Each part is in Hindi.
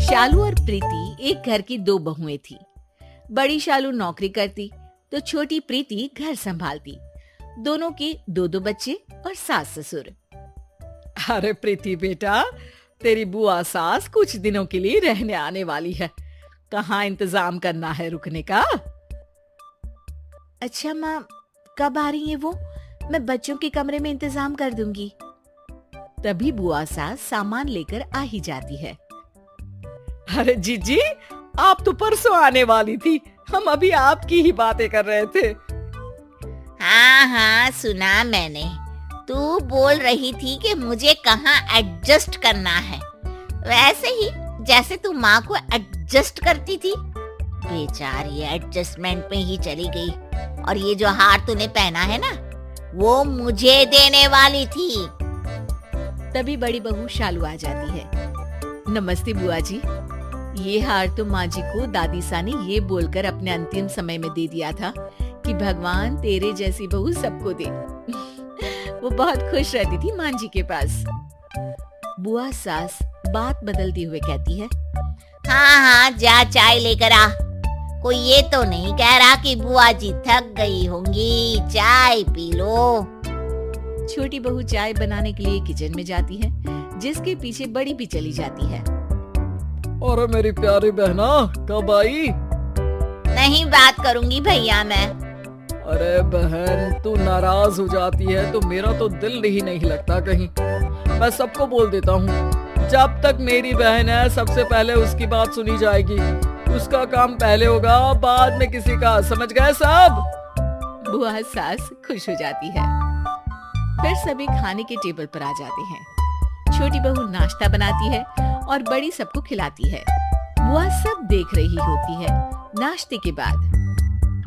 शालू और प्रीति एक घर की दो बहुएं थी। बड़ी शालू नौकरी करती तो छोटी प्रीति घर संभालती। दोनों के दो दो बच्चे और सास ससुर। अरे प्रीति बेटा, तेरी बुआ सास कुछ दिनों के लिए रहने आने वाली है। कहाँ इंतजाम करना है रुकने का? अच्छा माँ, कब आ रही है वो? मैं बच्चों के कमरे में इंतजाम कर दूंगी। तभी बुआ सास सामान लेकर आ ही जाती है। अरे जीजी, आप तो परसों आने वाली थी, हम अभी आपकी ही बातें कर रहे थे। हाँ हाँ, सुना मैंने। तू बोल रही थी कि मुझे कहाँ एडजस्ट करना है, वैसे ही जैसे तू माँ को एडजस्ट करती थी। बेचारी एडजस्टमेंट में ही चली गई। और ये जो हार तूने पहना है ना, वो मुझे देने वाली थी। तभी बड़ी बहू शालू आ जाती है। नमस्ते बुआ जी, ये हार तो माँ जी को दादी सा ने ये बोलकर अपने अंतिम समय में दे दिया था कि भगवान तेरे जैसी बहू सबको दे। वो बहुत खुश रहती थी माँ जी के पास। बुआ सास बात बदलती हुए कहती है, हाँ हाँ, जा चाय लेकर आ। कोई ये तो नहीं कह रहा कि बुआ जी थक गई होंगी, चाय पी लो। छोटी बहू चाय बनाने के लिए किचन में जाती है, जिसके पीछे बड़ी भी चली जाती है। और मेरी प्यारी बहना कब आई? नहीं बात करूंगी भैया मैं। अरे बहन, तू नाराज हो जाती है तो मेरा तो दिल ही नहीं लगता कहीं। मैं सबको बोल देता हूँ, जब तक मेरी बहन है सबसे पहले उसकी बात सुनी जाएगी। उसका काम पहले होगा, बाद में किसी का। समझ गए सब? बुआ सास खुश हो जाती है। फिर सभी खाने के टेबल पर आ जाते हैं। छोटी बहू नाश्ता बनाती है और बड़ी सबको खिलाती है। बुआ सब देख रही होती है। नाश्ते के बाद,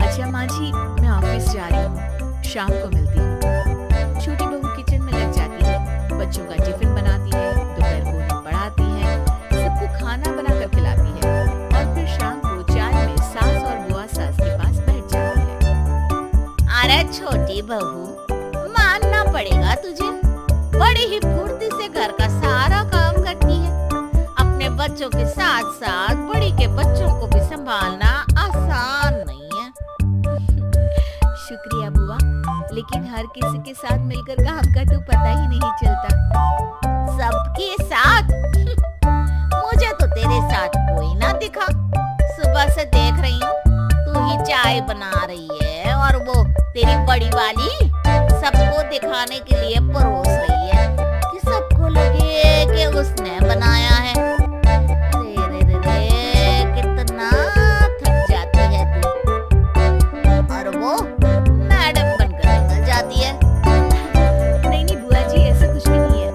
अच्छा माँ जी, मैं ऑफिस जा रही हूँ, शाम को मिलती हूँ। छोटी बहू किचन में लग जाती है, बच्चों का टिफिन बनाती है, दोपहर को उन्हें पढ़ाती है, सबको खाना बनाकर खिलाती है और फिर शाम को चाय में सास और बुआ सास के पास बैठ जाती है। अरे छोटी बहू, मानना पड़ेगा तुझे, बड़ी ही फुर्ती से घर का सारा काम करती है। अपने बच्चों के साथ साथ बड़ी के बच्चों को भी संभालना आसान नहीं है। शुक्रिया बुआ, लेकिन हर किसी के साथ मिलकर काम का तो पता ही नहीं चलता। सबके साथ? मुझे तो तेरे साथ कोई ना दिखा। सुबह से देख रही हूँ, तू ही चाय बना रही है और वो तेरी बड़ी वाली सबको दिखाने के लिए परोस रही है कि सबको लगे कि उसने बनाया है। रे रे रे रे, कितना थक जाती है तू। और वो मैडम बनकर निकल जाती है। नहीं नहीं बुआ जी, ऐसा कुछ भी नहीं है।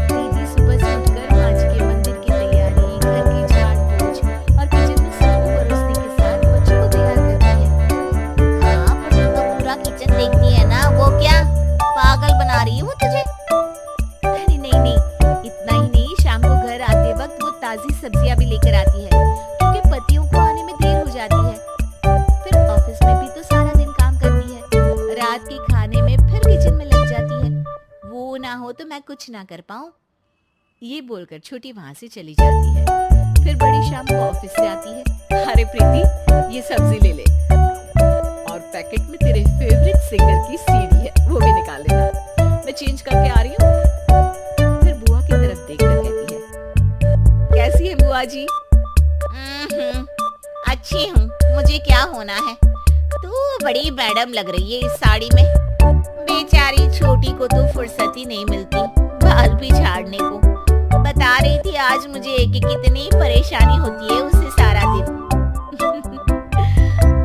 दीदी सुबह से उठकर माँ जी के मंदिर की तैयारी, घर की झाड़ पोंछ और किचन में सबको परोसने के साथ बच्चों को तैयार करती है। हाँ, पर तू तो पूरा किचन देखती है ना, वो क्या पागल बना रही है वो तुझे? नहीं नहीं नहीं, इतना ही नहीं, शाम को घर आते वक्त वो ताजी सब्जियां भी लेकर आती है, क्योंकि पतियों को आने में देर हो जाती है। फिर ऑफिस में भी तो सारा दिन काम करती है, रात के खाने में फिर किचन में लग जाती है। वो ना हो तो मैं कुछ ना कर पाऊं। ये बोलकर छोटी वहां से चली जाती है। फिर बड़ी शाम को ऑफिस से आती है। अरे प्रीति, ये सब्जी ले ले और पैकेट में तेरे फेवरेट सिंगर की सीडी है, वो भी निकाल लेना, मैं चेंज करके आ रही हूँ। फिर बुआ की तरफ देखकर कहती है, कैसी है बुआ जी? अच्छी हूँ, मुझे क्या होना है? तू बड़ी मैडम लग रही है इस साड़ी में। बेचारी छोटी को तो फुर्सत ही नहीं मिलती बाल भी झाड़ने को। बता रही थी आज मुझे कि कितनी परेशानी होती है उसे सारा दिन।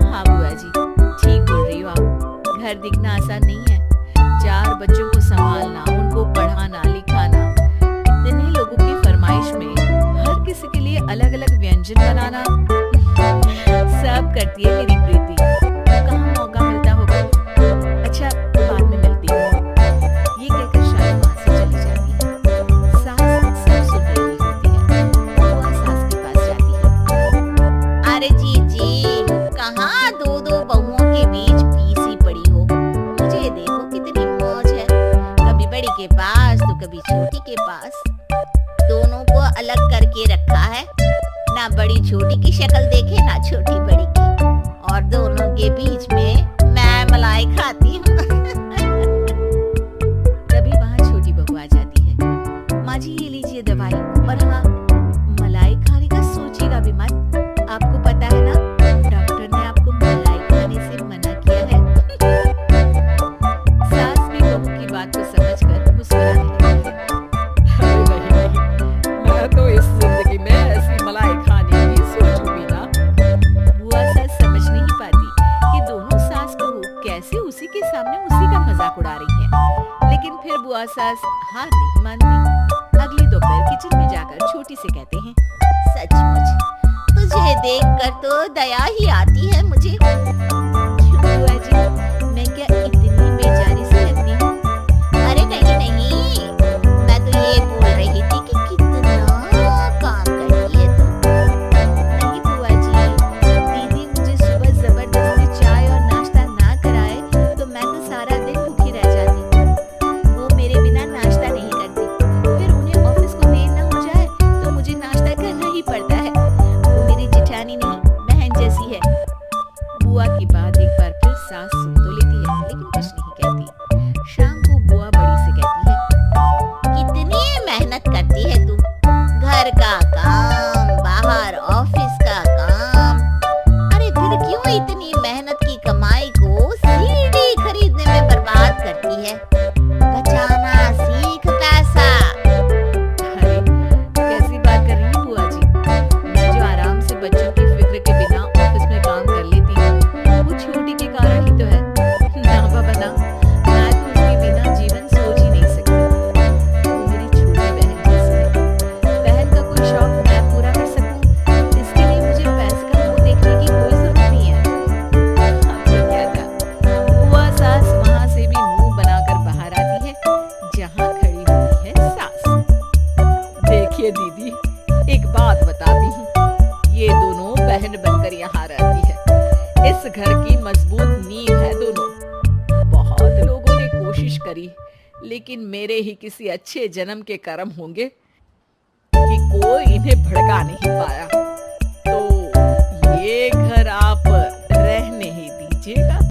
हाँ बुआ जी, ठीक बोल रही हो आप। घर दिखना आसान नहीं है। 4 बच्चों को संभालना, उनको पढ़ाना लिखाना, इतने लोगों की फरमाइश में हर किसी के लिए अलग अलग व्यंजन बनाना, सब करती है मेरी प्रीति। कहाँ मौका मिलता होगा। अच्छा, बाद में मिलती हूँ। ये कहकर शालू वहाँ से चली जाती है। सास सब सुन रही होती है। बुआ सास के पास जाती है। अरे जीजी, कहाँ दो दो बहुओं के बीच पीसी पड़ी हो? मुझे देखो कितनी मौज है, कभी बड़ी के पास तो कभी छोटी के पास। दोनों को अलग करके रखा है, ना बड़ी छोटी की शक्ल देखे ना छोटी बड़ी की, और दोनों के बीच में मैं मलाई खाती हूँ। तभी वहाँ छोटी बहू आ जाती है। माँ जी ये लीजिए दवाई, और हाँ मलाई खाने का सोचिएगा भी मत। आपको पता है ना डॉक्टर ने आपको मलाई खाने से मना किया है। सास भी बहू की बात को समझकर मुस्कुराने लगती है। अरे नहीं नहीं, मैं तो इस जिंदगी में ऐसी मलाई खाने की सोचूं भी ना। बुआ सास समझ नहीं पाती कि दोनों सास बहू कैसे उसी के सामने उसी का मजाक उड़ा रही हैं। लेकिन फिर बुआ सास हार नहीं मानती। अगली दोपहर किचन में जाकर छोटी से कहते हैं, सचमुच तुझे देखकर तो दया ही आती है मुझे। क्यों बुआ जी, मैं क्या इतनी बेचारी सी लगती हूँ? अरे नहीं नहीं, मैं तो ये बोल रही थी कि कितना काम करती है तू। नहीं बुआ जी, दीदी मुझे सुबह जबरदस्ती चाय और नाश्ता ना कराए तो मैं तो सारा दिन भूखी रह जाती। वो मेरे बिना नाश्ता नहीं करती, फिर उन्हें ऑफिस को देर ना हो जाए तो मुझे नाश्ता करना ही पड़ता है। वो मेरी जेठानी नहीं बहन जैसी है। बुआ की बात एक बार फिर सास सुन तो लेती है लेकिन कुछ नहीं कहती। शाम को बुआ बड़ी से कहती है, कितनी मेहनत करती है तू, घर का काम, बाहर ऑफिस का काम। अरे फिर क्यों इतनी मेहनत की कमाई को सीढ़ी खरीदने में बर्बाद करती है? बचाना सीख पैसा। अरे कैसी बात कर रही हैं बुआ जी? मैं जो आराम से बच्चों की फिक्र के बिना ऑफिस में काम कर लेती हूँ वो छोटी के कारण ही तो है। ना बाबा ना, मैं तो उसके बिना जीवन सोच ही नहीं सकती। वो मेरी छोटी बहन जैसी है। बहन का कोई शौक मैं पूरा कर सकूं, इसके लिए मुझे पैसे का मुंह देखने की कोई जरूरत नहीं है। अब तो क्या था, बुआ सास वहां से भी मुंह बनाकर बाहर आती है जहाँ खड़ी होती है सास। देखिए दीदी, एक बात बताती हूँ, ये दोनों बहन बनकर यहाँ रहती है। इस घर की मजबूत नींव है दोनों। बहुत लोगों ने कोशिश करी, लेकिन मेरे ही किसी अच्छे जन्म के कर्म होंगे कि कोई इन्हें भड़का नहीं पाया। तो ये घर आप रहने ही दीजिएगा।